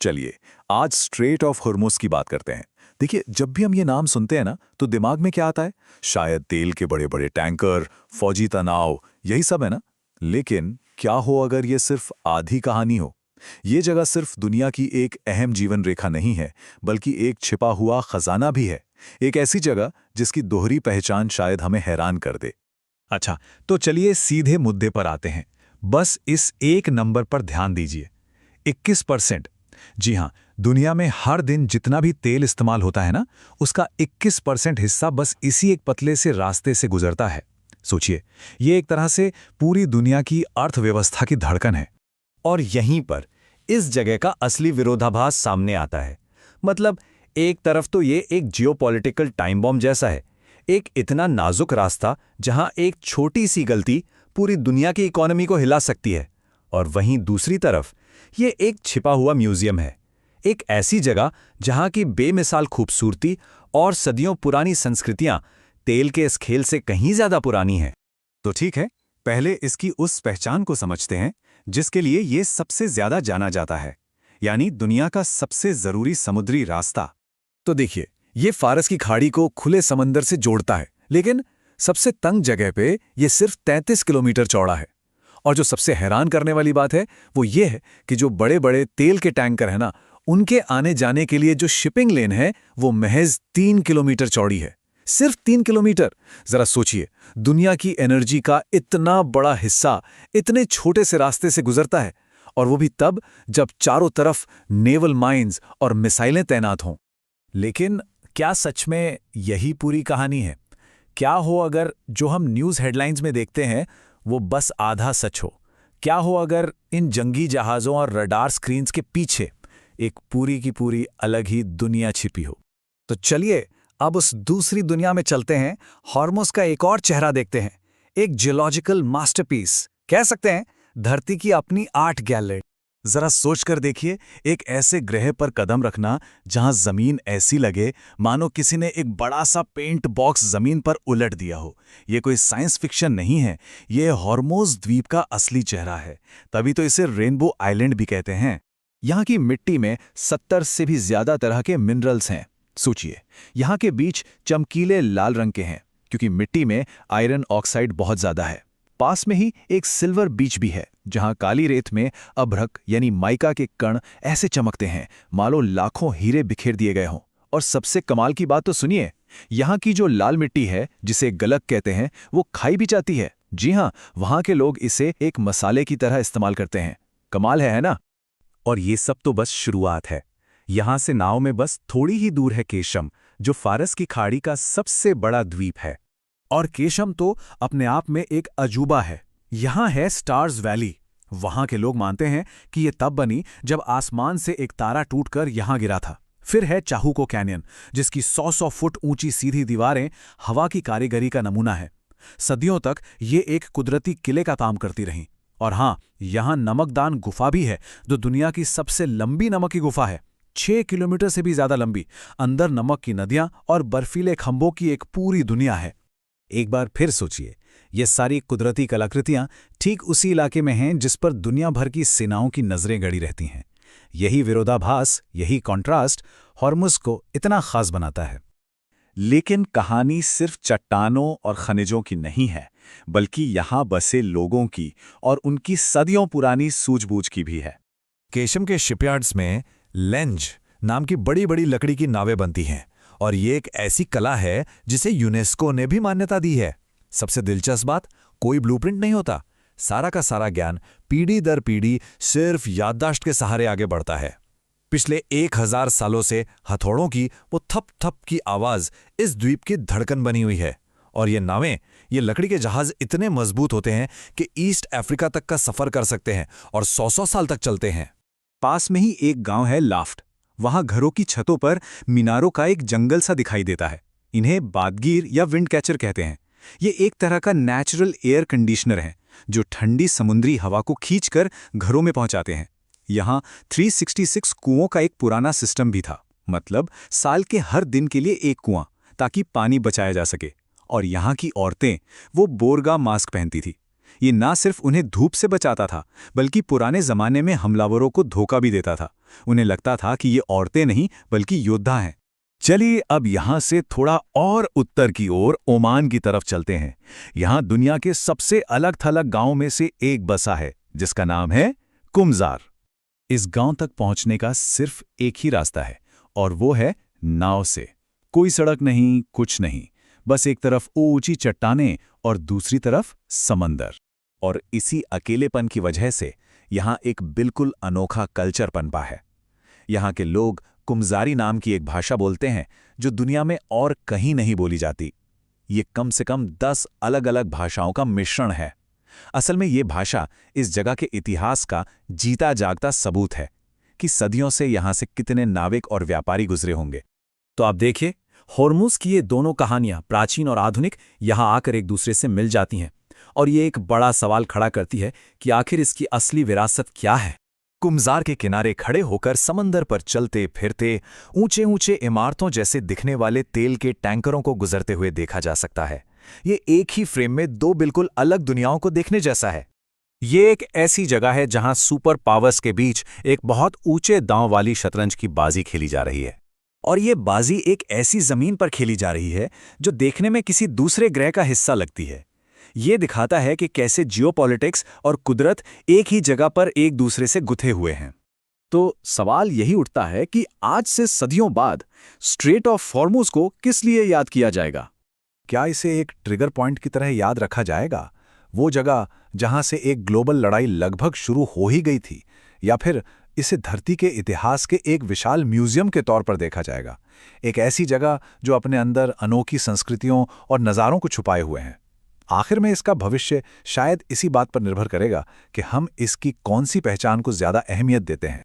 चलिए, आज straight of Hormuz की बात करते हैं। देखिए, जब भी हम ये नाम सुनते हैं ना, तो दिमाग में क्या आता है? शायद तेल के बड़े-बड़े टैंकर, फौजी तनाव, यही सब है ना? लेकिन क्या हो अगर ये सिर्फ आधी कहानी हो? ये जगह सिर्फ दुनिया की एक अहम जीवन रेखा नहीं है, बल्कि एक छिपा हुआ खजाना भी है। एक ऐसी जगह जिसकी दोहरी पहचान शायद हमें हैरान कर दे। अच्छा, तो चलिए सीधे मुद्दे पर आते हैं। बस इस एक नंबर पर ध्यान दीजिए, 21%। जी हाँ, दुनिया में हर दिन जितना भी तेल इस्तेमाल होता है ना, उसका 21% हिस्सा बस इसी एक पतले से रास्ते से गुजरता है। सोचिए, ये एक तरह से पूरी दुनिया की अर्थव्यवस्था की धड़कन है। और यहीं पर इस जगह का असली विरोधाभास सामने आता है। मतलब एक तरफ तो ये एक जियोपॉलिटिकल टाइम बॉम्ब जैसा है, एक इतना नाजुक रास्ता जहां एक छोटी सी गलती पूरी दुनिया की इकोनॉमी को हिला सकती है, और वहीं दूसरी तरफ ये एक छिपा हुआ म्यूजियम है, एक ऐसी जगह जहां की बेमिसाल खूबसूरती और सदियों पुरानी संस्कृतियां तेल के इस खेल से कहीं ज्यादा पुरानी हैं। तो ठीक है, पहले इसकी उस पहचान को समझते हैं जिसके लिए ये सबसे ज्यादा जाना जाता है, यानी दुनिया का सबसे जरूरी समुद्री रास्ता। तो देखिए, ये फारस की खाड़ी को खुले समंदर से जोड़ता है, लेकिन सबसे तंग जगह पे ये सिर्फ 33 किलोमीटर चौड़ा है। और जो सबसे हैरान करने वाली बात है वो ये है कि जो बड़े बड़े तेल के टैंकर है ना, उनके आने जाने के लिए जो शिपिंग लेन है वो महज 3 किलोमीटर चौड़ी है। सिर्फ 3 किलोमीटर। जरा सोचिए, दुनिया की एनर्जी का इतना बड़ा हिस्सा इतने छोटे से रास्ते से गुजरता है, और वो भी तब जब चारों तरफ नेवल माइंस और मिसाइलें तैनात हों। लेकिन क्या सच में यही पूरी कहानी है? क्या हो अगर जो हम न्यूज़ हेडलाइंस में देखते हैं वो बस आधा सच हो? क्या हो अगर इन जंगी जहाज़ों और रडार स्क्रीन्स के पीछे एक पूरी की पूरी अलग ही दुनिया छिपी हो? तो चलिए अब उस दूसरी दुनिया में चलते हैं, हॉर्मुज़ का एक और चेहरा देखते हैं, एक जियोलॉजिकल मास्टरपीस, कह सकते हैं धरती की अपनी आर्ट गैलरी। जरा सोच कर देखिए, एक ऐसे ग्रह पर कदम रखना जहां जमीन ऐसी लगे मानो किसी ने एक बड़ा सा पेंट बॉक्स जमीन पर उलट दिया हो। ये कोई साइंस फिक्शन नहीं है, ये हॉर्मुज़ द्वीप का असली चेहरा है। तभी तो इसे रेनबो आइलैंड भी कहते हैं। यहाँ की मिट्टी में 70 से भी ज्यादा तरह के मिनरल्स हैं। सोचिए, यहाँ के बीज चमकीले लाल रंग के हैं क्योंकि मिट्टी में आयरन ऑक्साइड बहुत ज्यादा है। पास में ही एक सिल्वर बीच भी है जहां काली रेत में अभ्रक यानी माइका के कण ऐसे चमकते हैं मानो लाखों हीरे बिखेर दिए गए हों। और सबसे कमाल की बात तो सुनिए, यहाँ की जो लाल मिट्टी है जिसे गलक कहते हैं, वो खाई भी जाती है। जी हाँ, वहाँ के लोग इसे एक मसाले की तरह इस्तेमाल करते हैं। कमाल है ना? और ये सब तो बस शुरुआत है। यहां से नाव में बस थोड़ी ही दूर है केशम, जो फारस की खाड़ी का सबसे बड़ा द्वीप है। और केशम तो अपने आप में एक अजूबा है। यहाँ है स्टार्स वैली। वहाँ के लोग मानते हैं कि ये तब बनी जब आसमान से एक तारा टूटकर यहाँ गिरा था। फिर है चाहुको कैनियन, जिसकी 100 फुट ऊंची सीधी दीवारें हवा की कारीगरी का नमूना है। सदियों तक ये एक कुदरती किले का काम करती रहीं। और हाँ, यहाँ नमकदान गुफा भी है, जो दुनिया की सबसे लंबी नमक की गुफा है, 6 किलोमीटर से भी ज्यादा लंबी। अंदर नमक की नदियां और बर्फीले खंभों की एक पूरी दुनिया है। एक बार फिर सोचिए, ये सारी कुदरती कलाकृतियां ठीक उसी इलाके में हैं जिस पर दुनिया भर की सेनाओं की नजरें गड़ी रहती हैं। यही विरोधाभास, यही कॉन्ट्रास्ट हॉर्मुज़ को इतना खास बनाता है। लेकिन कहानी सिर्फ चट्टानों और खनिजों की नहीं है, बल्कि यहाँ बसे लोगों की और उनकी सदियों पुरानी सूझबूझ की भी है। केशम के शिपयार्ड्स में लेंज नाम की बड़ी बड़ी लकड़ी की नावें बनती हैं, और ये एक ऐसी कला है जिसे यूनेस्को ने भी मान्यता दी है। सबसे दिलचस्प बात, कोई ब्लूप्रिंट नहीं होता। सारा का सारा ज्ञान पीढ़ी दर पीढ़ी सिर्फ याददाश्त के सहारे आगे बढ़ता है। पिछले 1000 सालों से हथौड़ों की वो थप थप की आवाज इस द्वीप की धड़कन बनी हुई है। और ये नावें, ये लकड़ी के जहाज इतने मजबूत होते हैं कि ईस्ट अफ्रीका तक का सफर कर सकते हैं और 100 साल तक चलते हैं। पास में ही एक गांव है लाफ्ट। वहां घरों की छतों पर मीनारों का एक जंगल सा दिखाई देता है। इन्हें बादगीर या विंड कैचर कहते हैं। ये एक तरह का नेचुरल एयर कंडीशनर है जो ठंडी समुद्री हवा को खींचकर घरों में पहुंचाते हैं। यहाँ 366 कुओं का एक पुराना सिस्टम भी था, मतलब साल के हर दिन के लिए एक कुआं, ताकि पानी बचाया जा सके। और यहाँ की औरतें वो बोरगा मास्क पहनती थी। ये ना सिर्फ उन्हें धूप से बचाता था, बल्कि पुराने जमाने में हमलावरों को धोखा भी देता था। उन्हें लगता था कि ये औरतें नहीं बल्कि योद्धा हैं। चलिए अब यहाँ से थोड़ा और उत्तर की ओर ओमान की तरफ चलते हैं। यहाँ दुनिया के सबसे अलग थलग गांव में से एक बसा है, जिसका नाम है कुमजार। इस गांव तक पहुंचने का सिर्फ एक ही रास्ता है, और वो है नाव से। कोई सड़क नहीं, कुछ नहीं, बस एक तरफ ऊंची चट्टानें और दूसरी तरफ समंदर। और इसी अकेलेपन की वजह से यहाँ एक बिल्कुल अनोखा कल्चर पनपा है। यहाँ के लोग कुमजारी नाम की एक भाषा बोलते हैं जो दुनिया में और कहीं नहीं बोली जाती। ये कम से कम 10 अलग-अलग भाषाओं का मिश्रण है। असल में ये भाषा इस जगह के इतिहास का जीता जागता सबूत है कि सदियों से यहाँ से कितने नाविक और व्यापारी गुजरे होंगे। तो आप देखिए, होर्मुज की ये दोनों कहानियां, प्राचीन और आधुनिक, यहां आकर एक दूसरे से मिल जाती हैं। और ये एक बड़ा सवाल खड़ा करती है कि आखिर इसकी असली विरासत क्या है। कुमजार के किनारे खड़े होकर समंदर पर चलते फिरते ऊंचे ऊंचे इमारतों जैसे दिखने वाले तेल के टैंकरों को गुजरते हुए देखा जा सकता है। ये एक ही फ्रेम में दो बिल्कुल अलग दुनियाओं को देखने जैसा है। ये एक ऐसी जगह है जहां सुपर पावर्स के बीच एक बहुत ऊंचे दांव वाली शतरंज की बाजी खेली जा रही है। और ये बाजी एक ऐसी जमीन पर खेली जा रही है जो देखने में किसी दूसरे ग्रह का हिस्सा लगती है। ये दिखाता है कि कैसे जियोपॉलिटिक्स और कुदरत एक ही जगह पर एक दूसरे से गुथे हुए हैं। तो सवाल यही उठता है कि आज से सदियों बाद स्ट्रेट ऑफ हॉर्मुज को किस लिए याद किया जाएगा? क्या इसे एक ट्रिगर पॉइंट की तरह याद रखा जाएगा, वो जगह जहां से एक ग्लोबल लड़ाई लगभग शुरू हो ही गई थी, या फिर इसे धरती के इतिहास के एक विशाल म्यूजियम के तौर पर देखा जाएगा, एक ऐसी जगह जो अपने अंदर अनोखी संस्कृतियों और नज़ारों को छुपाए हुए हैं? आखिर में इसका भविष्य शायद इसी बात पर निर्भर करेगा कि हम इसकी कौन सी पहचान को ज़्यादा अहमियत देते हैं।